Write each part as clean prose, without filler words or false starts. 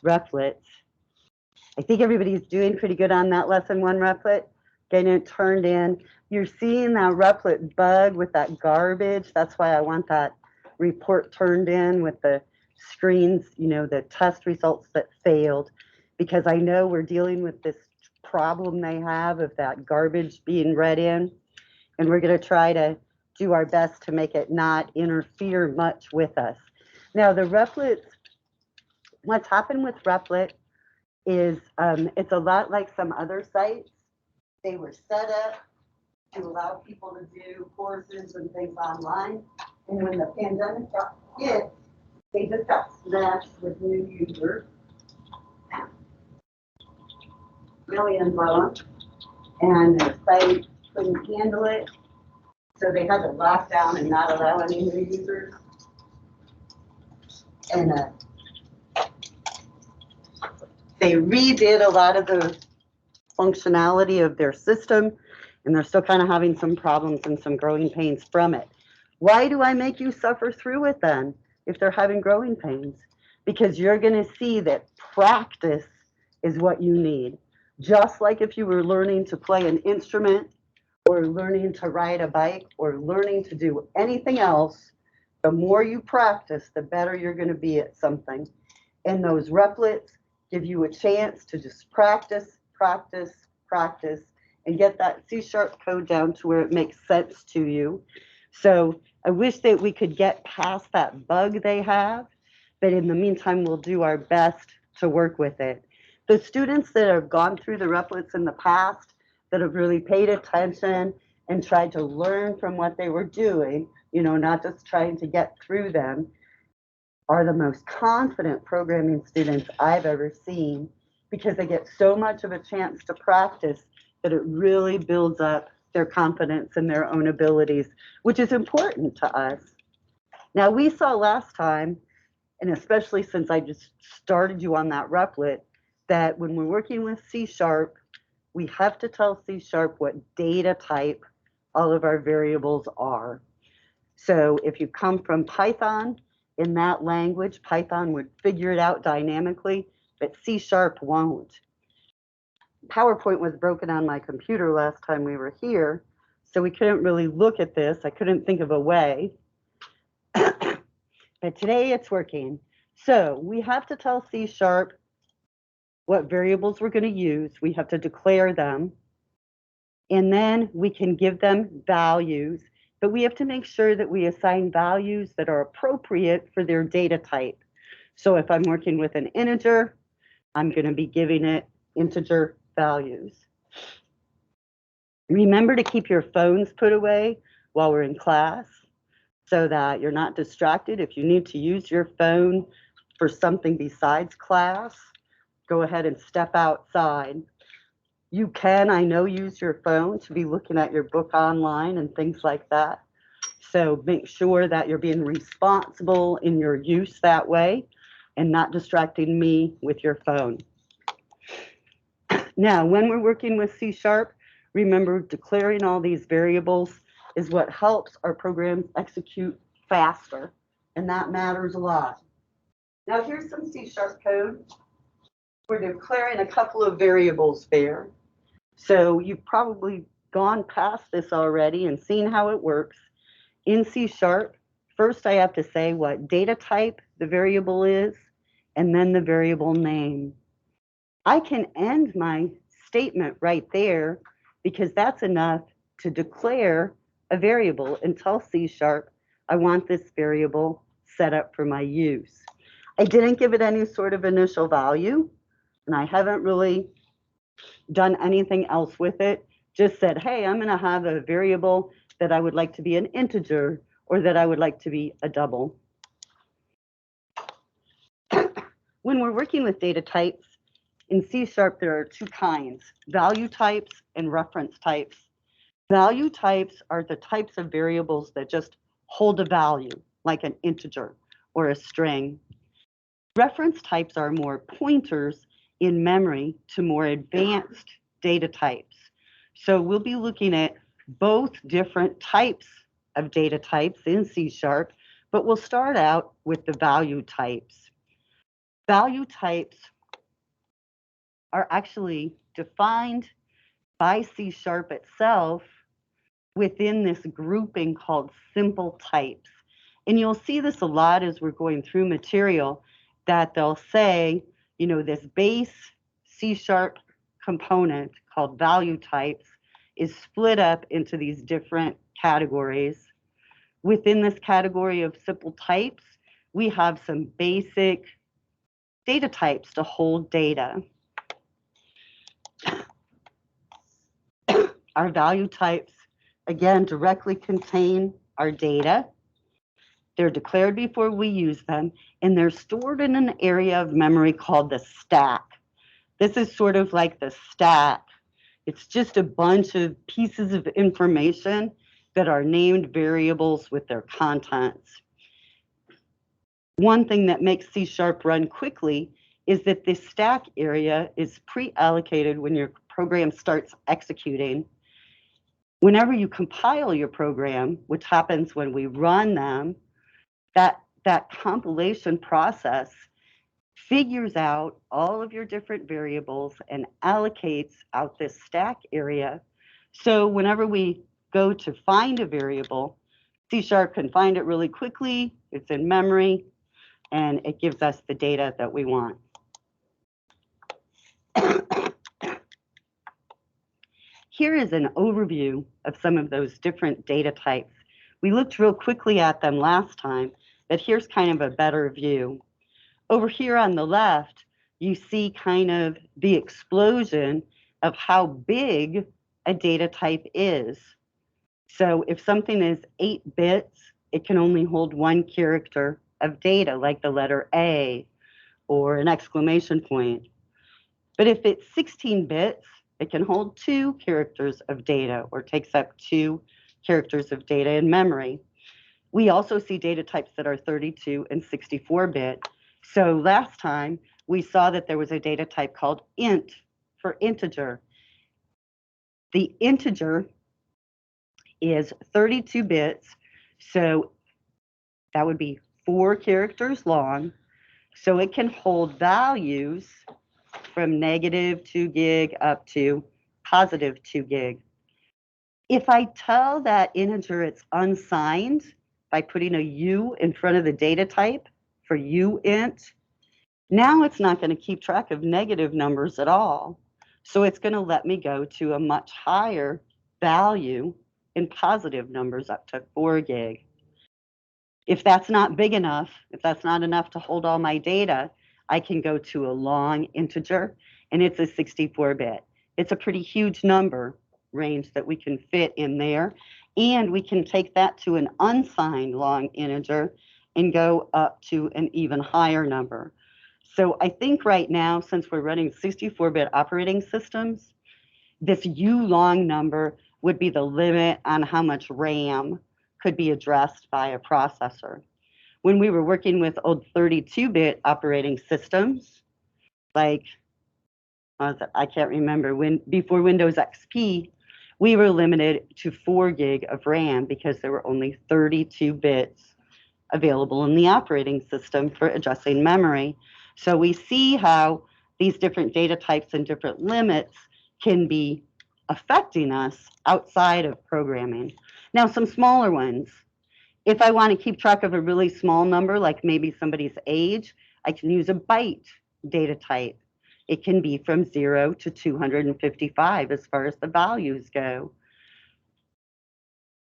replets. I think everybody's doing pretty good on that lesson 1 replet, getting it turned in. You're seeing that replet bug with that garbage. That's why I want that report turned in with the screens, the test results that failed, because I know we're dealing with this problem they have of that garbage being read in, and we're going to try to do our best to make it not interfere much with us. Now, the replets, what's happened with replet is it's a lot like some other sites. They were set up to allow people to do courses and things online. And when the pandemic got hit, they just got smashed with new users. Millions of them. And the site couldn't handle it. So they had to lock down and not allow any new users. And they redid a lot of the functionality of their system, and they're still kind of having some problems and some growing pains from it. Why do I make you suffer through it then if they're having growing pains? Because you're going to see that practice is what you need. Just like if you were learning to play an instrument or learning to ride a bike or learning to do anything else, the more you practice, the better you're going to be at something. And those replets give you a chance to just practice, practice, practice, and get that C# code down to where it makes sense to you. So I wish that we could get past that bug they have, but in the meantime, we'll do our best to work with it. The students that have gone through the replets in the past, that have really paid attention and tried to learn from what they were doing, not just trying to get through them, are the most confident programming students I've ever seen, because they get so much of a chance to practice that it really builds up their confidence in their own abilities, which is important to us. Now, we saw last time, and especially since I just started you on that replet, that when we're working with C#, we have to tell C# what data type all of our variables are. So if you come from Python, in that language, Python would figure it out dynamically, but C# won't. PowerPoint was broken on my computer last time we were here, so we couldn't really look at this. I couldn't think of a way. But today it's working. So we have to tell C# what variables we're going to use. We have to declare them. And then we can give them values, but we have to make sure that we assign values that are appropriate for their data type. So if I'm working with an integer, I'm going to be giving it integer values. Remember to keep your phones put away while we're in class so that you're not distracted. If you need to use your phone for something besides class, go ahead and step outside. You can, I know, use your phone to be looking at your book online and things like that. So make sure that you're being responsible in your use that way and not distracting me with your phone. Now, when we're working with C#, remember declaring all these variables is what helps our programs execute faster, and that matters a lot. Now, here's some C# code. We're declaring a couple of variables there. So you've probably gone past this already and seen how it works. In C#, first I have to say what data type the variable is, and then the variable name. I can end my statement right there because that's enough to declare a variable and tell C# I want this variable set up for my use. I didn't give it any sort of initial value, and I haven't really done anything else with it. Just said, hey, I'm going to have a variable that I would like to be an integer or that I would like to be a double. When we're working with data types, in C# there are two kinds, value types and reference types. Value types are the types of variables that just hold a value, like an integer or a string. Reference types are more pointers in memory to more advanced data types. So we'll be looking at both different types of data types in C#, but we'll start out with the value types. Value types are actually defined by C# itself within this grouping called simple types. And you'll see this a lot as we're going through material, that they'll say, you know, this base C# component called value types is split up into these different categories. Within this category of simple types, we have some basic data types to hold data. Our value types, again, directly contain our data. They're declared before we use them, and they're stored in an area of memory called the stack. This is sort of like the stack. It's just a bunch of pieces of information that are named variables with their contents. One thing that makes C# run quickly is that this stack area is pre-allocated when your program starts executing. Whenever you compile your program, which happens when we run them, that compilation process figures out all of your different variables and allocates out this stack area. So whenever we go to find a variable, C# can find it really quickly, it's in memory, and it gives us the data that we want. Here is an overview of some of those different data types. We looked real quickly at them last time, but here's kind of a better view. Over here on the left, you see kind of the explosion of how big a data type is. So if something is 8 bits, it can only hold 1 character of data, like the letter A or an exclamation point. But if it's 16 bits, it can hold 2 characters of data, or takes up 2 characters of data in memory. We also see data types that are 32 and 64-bit. So last time, we saw that there was a data type called int for integer. The integer is 32 bits, so that would be 4 characters long. So it can hold values from -2 gig up to +2 gig. If I tell that integer it's unsigned by putting a U in front of the data type for uint, now it's not going to keep track of negative numbers at all. So it's going to let me go to a much higher value in positive numbers up to 4 gig. If that's not big enough, if that's not enough to hold all my data, I can go to a long integer, and it's a 64-bit. It's a pretty huge number range that we can fit in there, and we can take that to an unsigned long integer and go up to an even higher number. So I think right now, since we're running 64-bit operating systems, this U-long number would be the limit on how much RAM could be addressed by a processor. When we were working with old 32-bit operating systems, like, I can't remember, before Windows XP, we were limited to 4 gig of RAM because there were only 32 bits available in the operating system for addressing memory. So we see how these different data types and different limits can be affecting us outside of programming. Now, some smaller ones. If I want to keep track of a really small number, like maybe somebody's age, I can use a byte data type. It can be from 0 to 255 as far as the values go.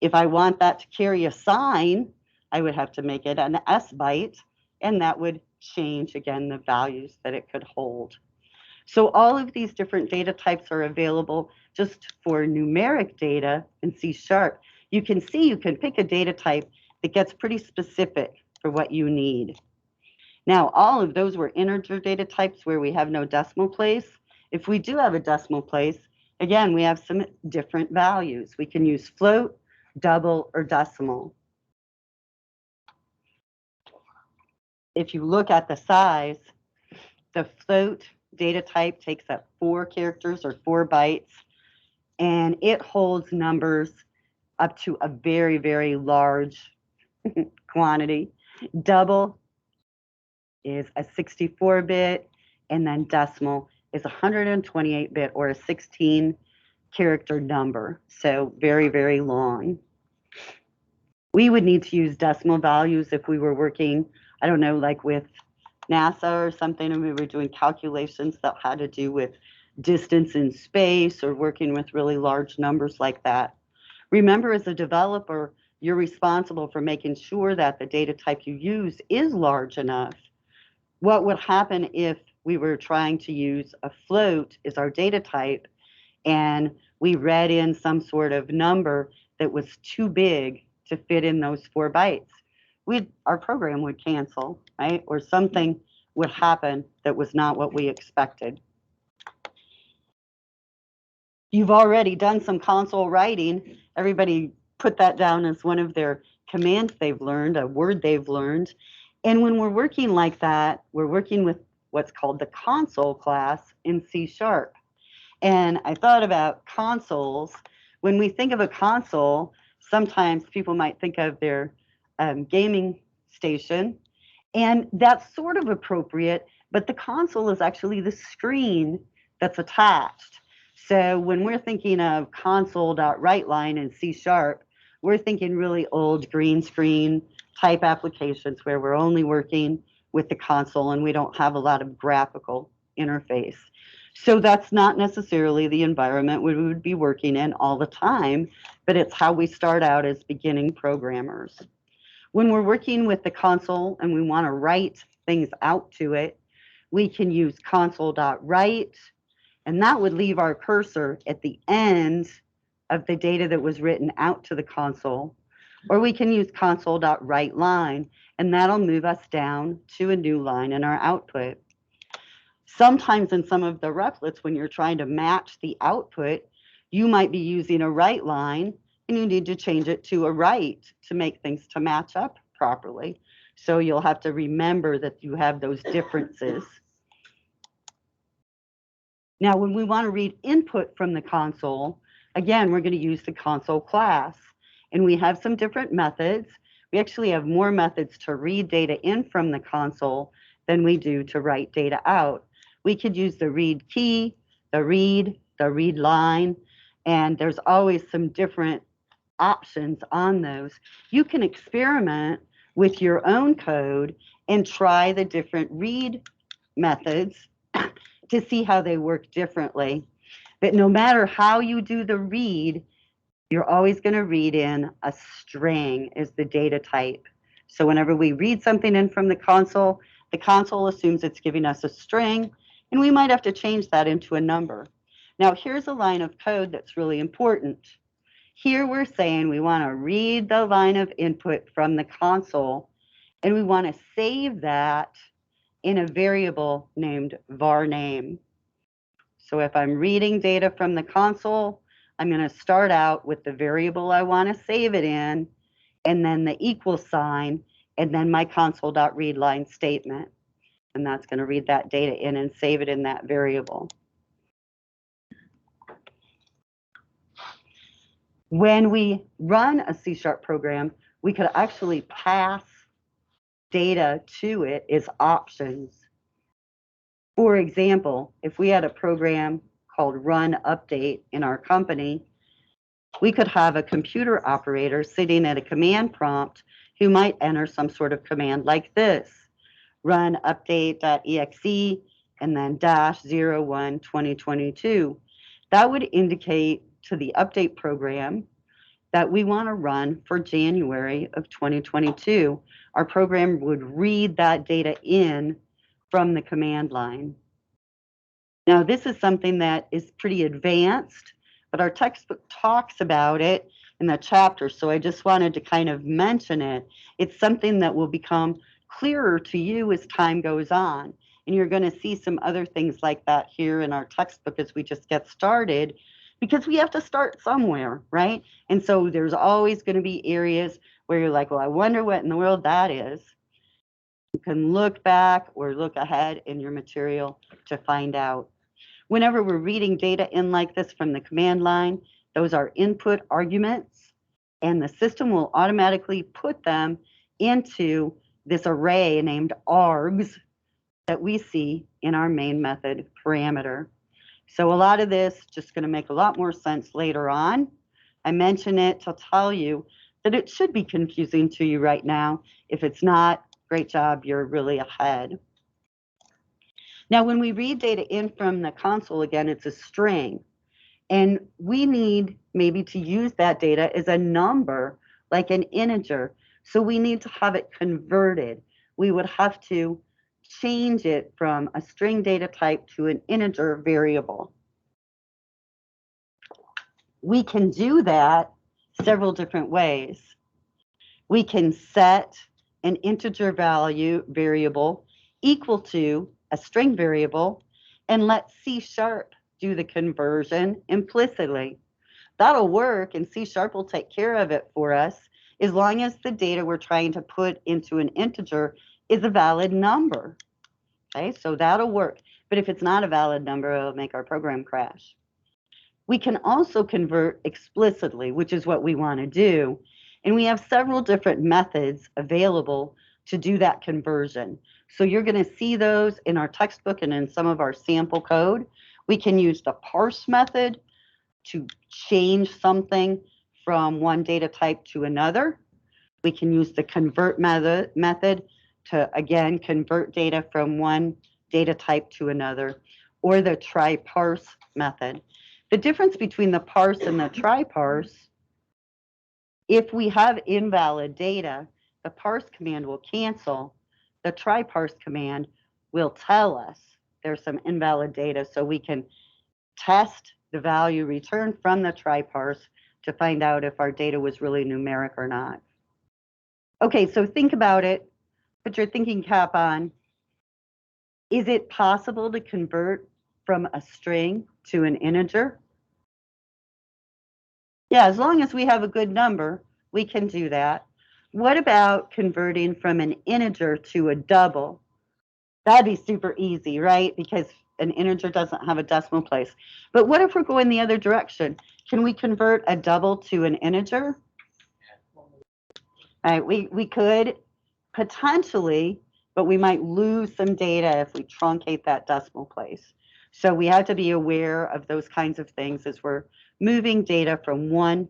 If I want that to carry a sign, I would have to make it an S byte, and that would change, again, the values that it could hold. So all of these different data types are available just for numeric data in C#. You can see you can pick a data type that gets pretty specific for what you need. Now, all of those were integer data types where we have no decimal place. If we do have a decimal place, again, we have some different values. We can use float, double, or decimal. If you look at the size, the float data type takes up 4 characters or 4 bytes, and it holds numbers up to a very, very large quantity. Double is a 64-bit, and then decimal is a 128-bit or a 16-character number. So very, very long. We would need to use decimal values if we were working, I don't know, like with NASA or something, and we were doing calculations that had to do with distance in space or working with really large numbers like that. Remember, as a developer, you're responsible for making sure that the data type you use is large enough. What would happen if we were trying to use a float as our data type and we read in some sort of number that was too big to fit in those 4 bytes? Our program would cancel, right? Or something would happen that was not what we expected. You've already done some console writing. Everybody put that down as one of their commands they've learned, a word they've learned. And when we're working like that, we're working with what's called the console class in C#. And I thought about consoles. When we think of a console, sometimes people might think of their gaming station, and that's sort of appropriate, but the console is actually the screen that's attached. So when we're thinking of console.writeline in C#, we're thinking really old green screen type applications where we're only working with the console and we don't have a lot of graphical interface. So that's not necessarily the environment we would be working in all the time, but it's how we start out as beginning programmers. When we're working with the console and we want to write things out to it, we can use console.write, and that would leave our cursor at the end of the data that was written out to the console. Or we can use console.writeLine, and that'll move us down to a new line in our output. Sometimes in some of the replets, when you're trying to match the output, you might be using a write line and you need to change it to a write to make things to match up properly. So you'll have to remember that you have those differences. Now, when we want to read input from the console, again, we're going to use the console class. And we have some different methods. We actually have more methods to read data in from the console than we do to write data out. We could use the read key, the read line, and there's always some different options on those. You can experiment with your own code and try the different read methods to see how they work differently. But no matter how you do the read, you're always going to read in a string as the data type. So whenever we read something in from the console assumes it's giving us a string, and we might have to change that into a number. Now here's a line of code that's really important. Here we're saying we want to read the line of input from the console, and we want to save that in a variable named varName. So if I'm reading data from the console, I'm going to start out with the variable I want to save it in, and then the equal sign, and then my console.readLine statement. And that's going to read that data in and save it in that variable. When we run a C# program, we could actually pass data to it as options. For example, if we had a program called run update in our company, we could have a computer operator sitting at a command prompt who might enter some sort of command like this: run update.exe and then -01 2022. That would indicate to the update program that we want to run for January of 2022. Our program would read that data in from the command line. Now, this is something that is pretty advanced, but our textbook talks about it in the chapter, so I just wanted to kind of mention it. It's something that will become clearer to you as time goes on, and you're going to see some other things like that here in our textbook as we just get started, because we have to start somewhere, right? And so there's always going to be areas where you're like, well, I wonder what in the world that is. You can look back or look ahead in your material to find out. Whenever we're reading data in like this from the command line, those are input arguments, and the system will automatically put them into this array named args, that we see in our main method parameter. So a lot of this just going to make a lot more sense later on. I mention it to tell you that it should be confusing to you right now. If it's not, great job, you're really ahead. Now, when we read data in from the console, again, it's a string. And we need maybe to use that data as a number, like an integer. So we need to have it converted. We would have to change it from a string data type to an integer variable. We can do that several different ways. We can set an integer value variable equal to a string variable and let C# do the conversion implicitly. That'll work, and C# will take care of it for us as long as the data we're trying to put into an integer is a valid number. Okay, so that'll work. But if it's not a valid number, it'll make our program crash. We can also convert explicitly, which is what we want to do. And we have several different methods available to do that conversion. So you're going to see those in our textbook and in some of our sample code. We can use the parse method to change something from one data type to another. We can use the convert method to, again, convert data from one data type to another, or the try parse method. The difference between the parse and the try parse, if we have invalid data, the parse command will cancel. The try parse command will tell us there's some invalid data, so we can test the value returned from the try parse to find out if our data was really numeric or not. Okay, so think about it. Put your thinking cap on. Is it possible to convert from a string to an integer? Yeah, as long as we have a good number, we can do that. What about converting from an integer to a double? That'd be super easy, right? Because an integer doesn't have a decimal place. But what if we're going the other direction? Can we convert a double to an integer? All right, we could potentially, but we might lose some data if we truncate that decimal place. So we have to be aware of those kinds of things as we're moving data from one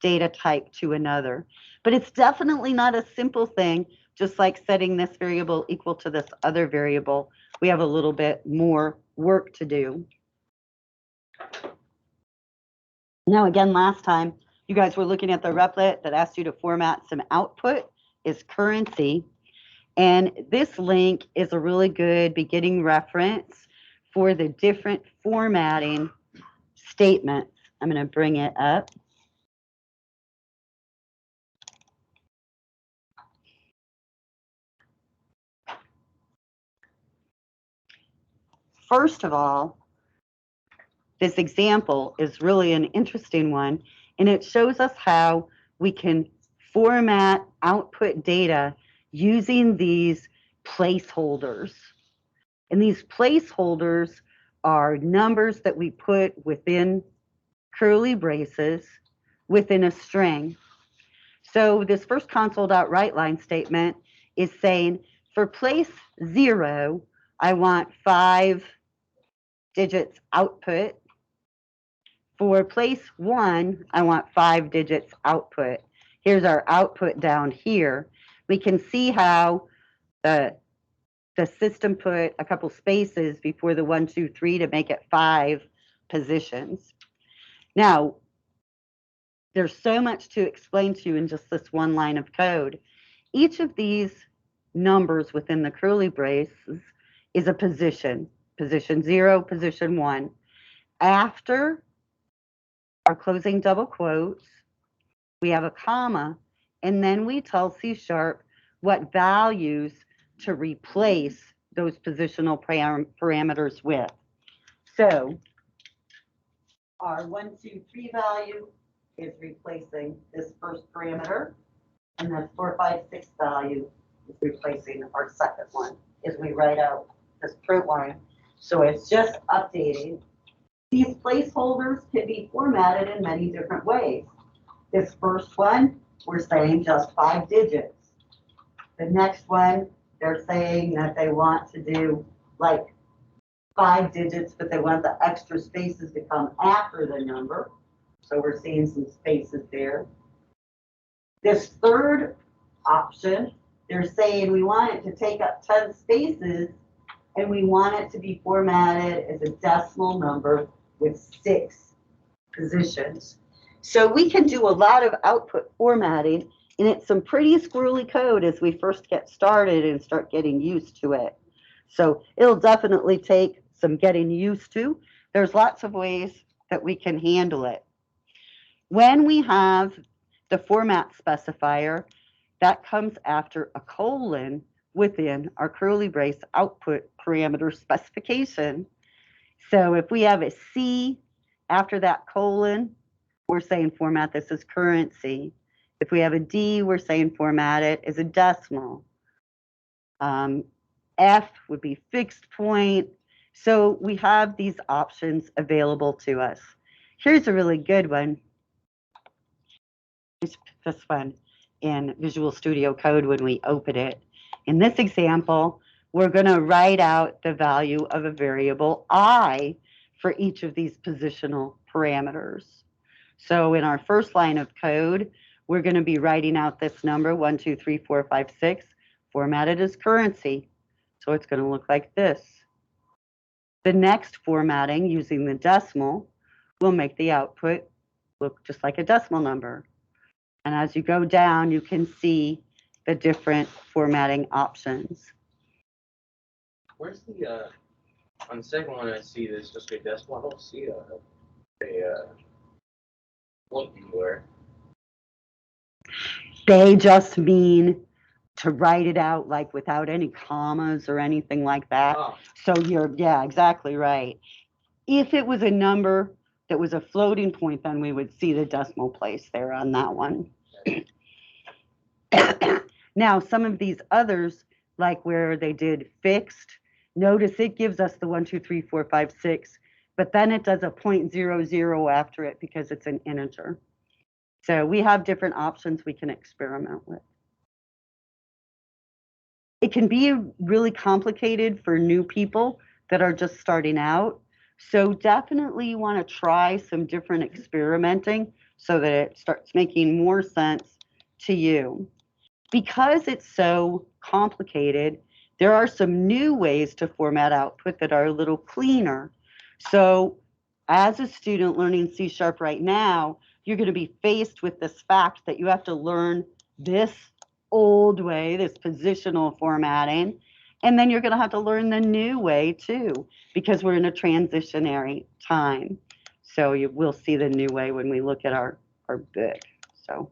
data type to another. But it's definitely not a simple thing, just like setting this variable equal to this other variable. We have a little bit more work to do. Now, again, last time, you guys were looking at the replit that asked you to format some output as currency. And this link is a really good beginning reference for the different formatting statements. I'm going to bring it up. First of all, this example is really an interesting one, and it shows us how we can format output data using these placeholders. And these placeholders are numbers that we put within curly braces within a string. So this first console.writeLine statement is saying for place 0, I want 5 digits output. For place 1, I want 5 digits output. Here's our output down here. We can see how the system put a couple spaces before the 1, 2, 3 to make it 5 positions. Now, there's so much to explain to you in just this one line of code. Each of these numbers within the curly braces is a position. Position 0, position 1. After our closing double quotes, we have a comma, and then we tell C# what values to replace those positional parameters with. So our 1, 2, 3 value is replacing this first parameter, and the 4, 5, 6 value is replacing our second one as we write out this print line. So it's just updating. These placeholders can be formatted in many different ways. This first one, we're saying just 5 digits. The next one, they're saying that they want to do like 5 digits, but they want the extra spaces to come after the number. So we're seeing some spaces there. This third option, they're saying we want it to take up 10 spaces and we want it to be formatted as a decimal number with 6 positions. So we can do a lot of output formatting, and it's some pretty squirrely code as we first get started and start getting used to it. So it'll definitely take some getting used to. There's lots of ways that we can handle it. When we have the format specifier, that comes after a colon within our curly brace output parameter specification. So if we have a C after that colon, we're saying format this as currency. If we have a D, we're saying format it as a decimal. F would be fixed point. So we have these options available to us. Here's a really good one. This one in Visual Studio Code when we open it. In this example, we're going to write out the value of a variable I for each of these positional parameters. So in our first line of code, we're going to be writing out this number 1, 2, 3, 4, 5, 6, formatted as currency. So it's going to look like this. The next formatting using the decimal will make the output look just like a decimal number. And as you go down, you can see the different formatting options. Where's the, on the second one I see this just a decimal, I don't see a point anywhere. They just mean to write it out like without any commas or anything like that. Oh. So yeah, exactly right. If it was a number that was a floating point, then we would see the decimal place there on that one. Now, some of these others, like where they did fixed, notice it gives us the 1, 2, 3, 4, 5, 6, but then it does a 0.00 after it because it's an integer. So we have different options we can experiment with. It can be really complicated for new people that are just starting out. So definitely you want to try some different experimenting so that it starts making more sense to you. Because it's so complicated, there are some new ways to format output that are a little cleaner. So as a student learning C# right now, you're going to be faced with this fact that you have to learn this old way, this positional formatting, and then you're going to have to learn the new way too, because we're in a transitionary time. So you will see the new way when we look at our book. So